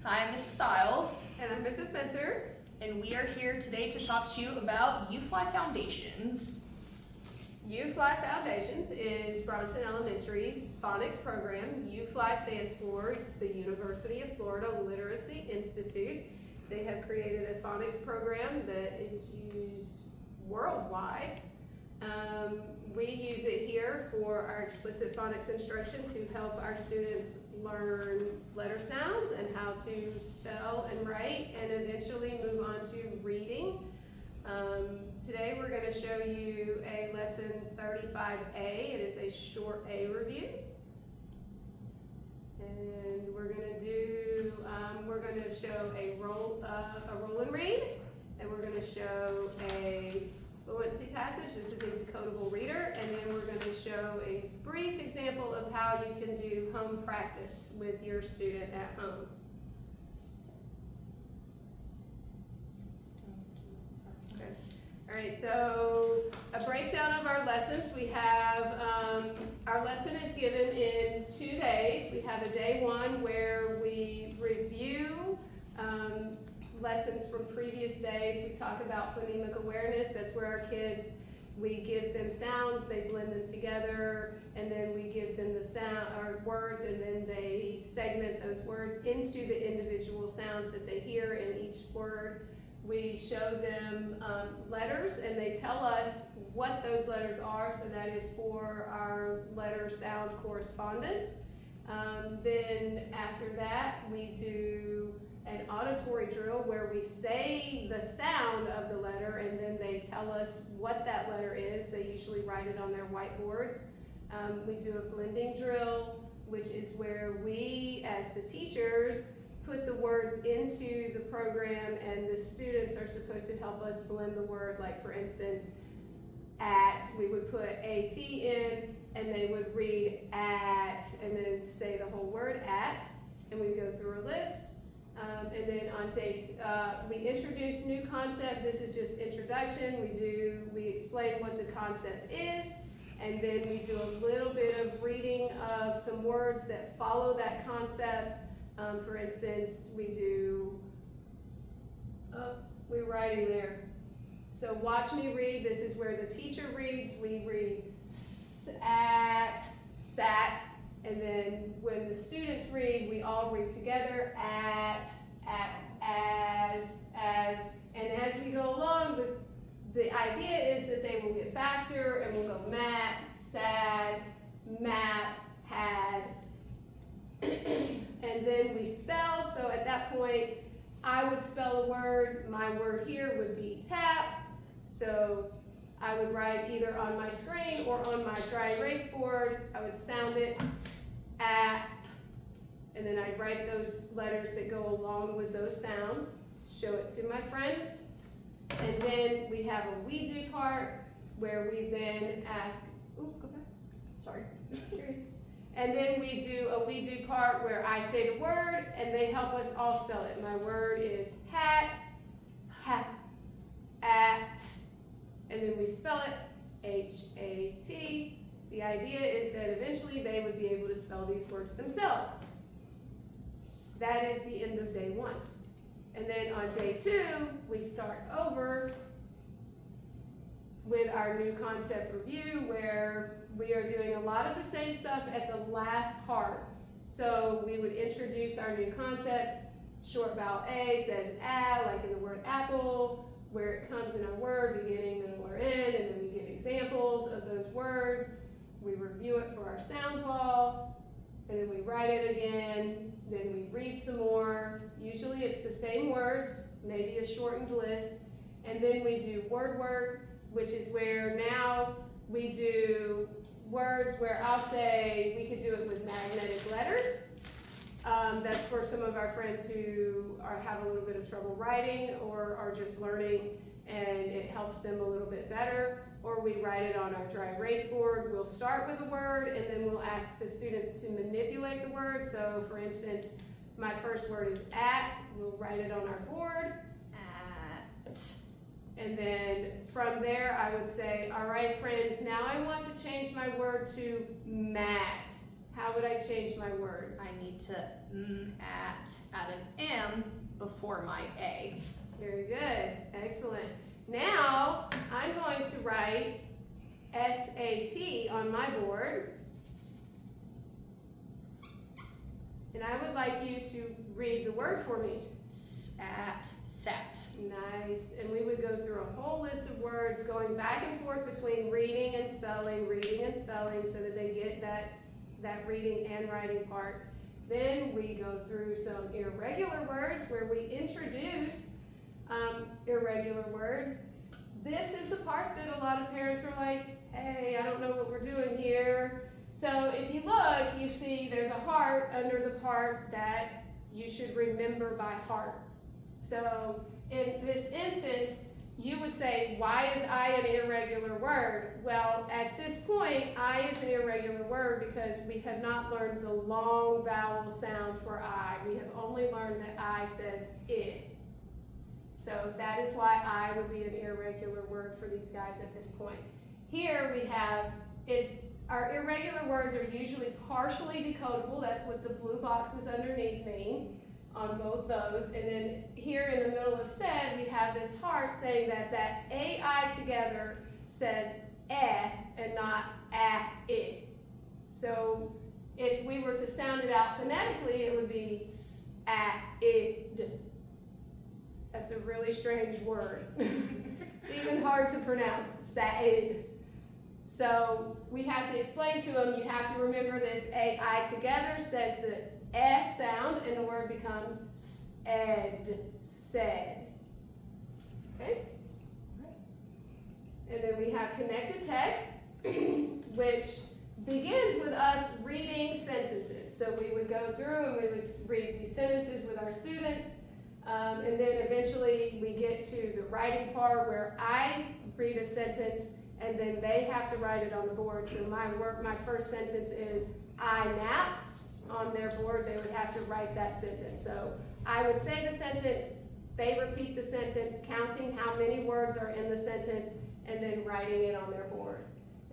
Hi, I'm Mrs. Stiles. And I'm Mrs. Spencer. And we are here today to talk to you about UFLI Foundations. UFLI Foundations is Bronson Elementary's phonics program. UFLI stands for the University of Florida Literacy Institute. They have created a phonics program that is used worldwide. We use it here for our explicit phonics instruction to help our students learn letter sounds and how to spell and write, and eventually move on to reading. Today we're going to show you a lesson 35A. It is a short A review. And we're going to show a roll and read, and we're going to show a fluency passage. This is a decodable reader, and then we're going to show a brief example of how you can do home practice with your student at home. Okay. All right, so a breakdown of our lessons. We have, our lesson is given in 2 days. We have a day one where we review lessons from previous days. We talk about phonemic awareness. That's where our kids, we give them sounds, they blend them together, and then we give them the sound or words, and then they segment those words into the individual sounds that they hear in each word. We show them letters, and they tell us what those letters are, so that is for our letter sound correspondence. Then after that, we do an auditory drill where we say the sound of the letter, and then they tell us what that letter is. They usually write it on their whiteboards. We do a blending drill, which is where we, as the teachers, put the words into the program, and the students are supposed to help us blend the word. Like, for instance, at, we would put AT in, and they would read at, and then say the whole word at, and we go through a list. And then on day we introduce new concept. This is just introduction. We explain what the concept is, and then we do a little bit of reading of some words that follow that concept. For instance, we're writing there. So watch me read. This is where the teacher reads. We read at, sat, and then when the students read, we all read together at, as, and as we go along, the idea is that they will get faster, and we'll go mat, sad, map, had, and then we spell. So at that point, I would spell a word. My word here would be tap. So I would write either on my screen or on my dry erase board. I would sound it, app, and then I'd write those letters that go along with those sounds, show it to my friends, and then we have a we do part where we then ask, ooh, go back, sorry. And then we do a we do part where I say the word, and they help us all spell it. My word is hat, at, and then we spell it, H-A-T. The idea is that eventually they would be able to spell these words themselves. That is the end of day one. And then on day two, we start over with our new concept review, where we are doing a lot of the same stuff at the last part. So we would introduce our new concept. Short vowel A says a, like in the word apple, where it comes in our word, beginning, middle, or end, and then we give examples of those words. We review it for our sound wall, and then we write it again, then we read some more. Usually it's the same words, maybe a shortened list, and then we do word work, which is where now we do words where I'll say we could do it with magnetic letters. That's for some of our friends who have a little bit of trouble writing or are just learning, and it helps them a little bit better. Or we write it on our dry erase board. We'll start with a word, and then we'll ask the students to manipulate the word. So for instance, my first word is at. We'll write it on our board. At. And then from there, I would say, all right, friends, now I want to change my word to mat. How would I change my word? I need to add an M before my A. Very good. Excellent. Now, I'm going to write SAT on my board. And I would like you to read the word for me. Sat. Nice. And we would go through a whole list of words going back and forth between reading and spelling, so that they get that reading and writing part. Then we go through some irregular words where we introduce irregular words. This is the part that a lot of parents are like, hey, I don't know what we're doing here. So if you look, you see there's a heart under the part that you should remember by heart. So in this instance, you would say, why is I an irregular word? Well, at this point, I is an irregular word because we have not learned the long vowel sound for I. We have only learned that I says it. So that is why I would be an irregular word for these guys at this point. Here we have it. Our irregular words are usually partially decodable. That's what the blue boxes underneath mean on both those. And then here in the middle of said, we have this heart saying that AI together says eh and not it. So if we were to sound it out phonetically, it would be id. That's a really strange word. It's even hard to pronounce, sa'id. So we have to explain to them, you have to remember this AI together says the eh sound and the word becomes said. Okay? And then we have connected text, which begins with us reading sentences. So we would go through and we would read these sentences with our students. And then eventually we get to the writing part where I read a sentence and then they have to write it on the board. So my first sentence is I nap. On their board, they would have to write that sentence. So I would say the sentence, they repeat the sentence, counting how many words are in the sentence, and then writing it on their board.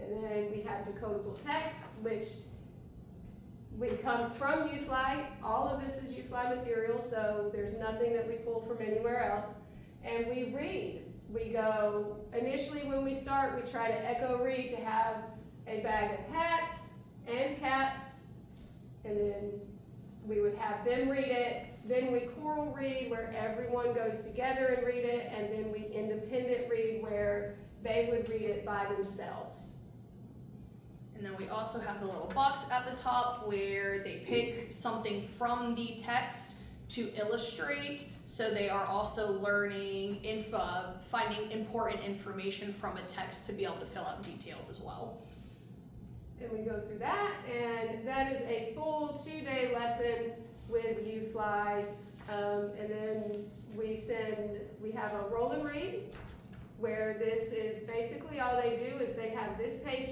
And then we have decodable text, which comes from UFLI. All of this is UFLI material, so there's nothing that we pull from anywhere else. And we read. We go, initially when we start, we try to echo read to have a bag of hats and caps, and then we would have them read it. Then we choral read where everyone goes together and read it, and then we independent read where they would read it by themselves. And then we also have the little box at the top where they pick something from the text to illustrate, so they are also learning finding important information from a text to be able to fill out details as well. And we go through that, and that is a full 2-day lesson with UFLI. And then we have a roll and read, where this is basically all they do is they have this page,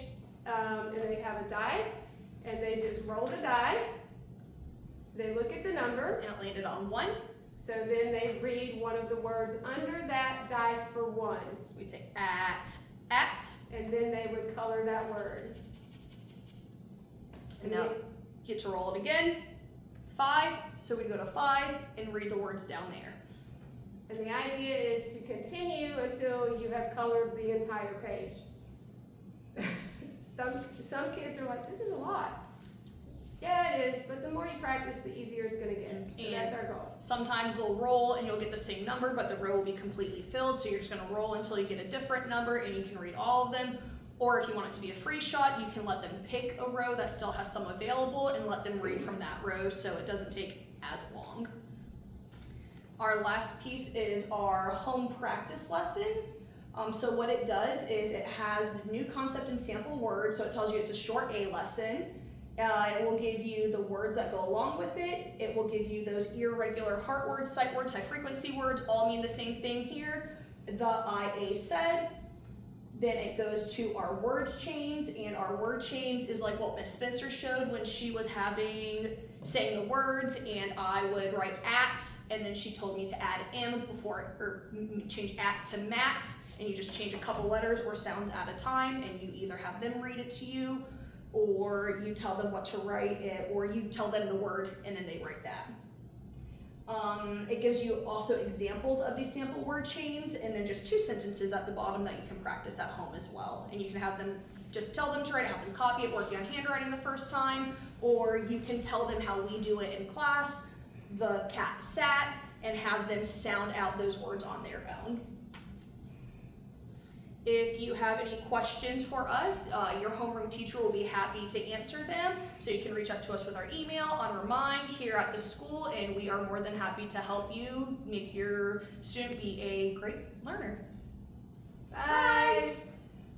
and they have a die, and they just roll the die. They look at the number. And it landed on 1. So then they read one of the words under that dice for 1. We'd say at. And then they would color that word. And now get to roll it again. 5, so we go to 5 and read the words down there. And the idea is to continue until you have colored the entire page. Some kids are like, this is a lot. Yeah, it is, but the more you practice, the easier it's going to get. So And that's our goal. Sometimes they'll roll and you'll get the same number, but the row will be completely filled, so you're just going to roll until you get a different number and you can read all of them. Or if you want it to be a free shot, you can let them pick a row that still has some available and let them read from that row so it doesn't take as long. Our last piece is our home practice lesson. So what it does is it has the new concept and sample words, so it tells you it's a short A lesson. It will give you the words that go along with it. It will give you those irregular heart words, sight words, high frequency words, all mean the same thing here. The IA said. Then it goes to our word chains, and our word chains is like what Miss Spencer showed when she was saying the words, and I would write at, and then she told me to add M before, or change at to mat, and you just change a couple letters or sounds at a time, and you either have them read it to you, or you tell them what to write, or you tell them the word and then they write that. It gives you also examples of these sample word chains, and then just 2 sentences at the bottom that you can practice at home as well. And you can have them, just tell them to write, have them copy it, working on handwriting the first time, or you can tell them how we do it in class, the cat sat, and have them sound out those words on their own. If you have any questions for us, your homeroom teacher will be happy to answer them. So you can reach out to us with our email on Remind here at the school, and we are more than happy to help you make your student be a great learner. Bye.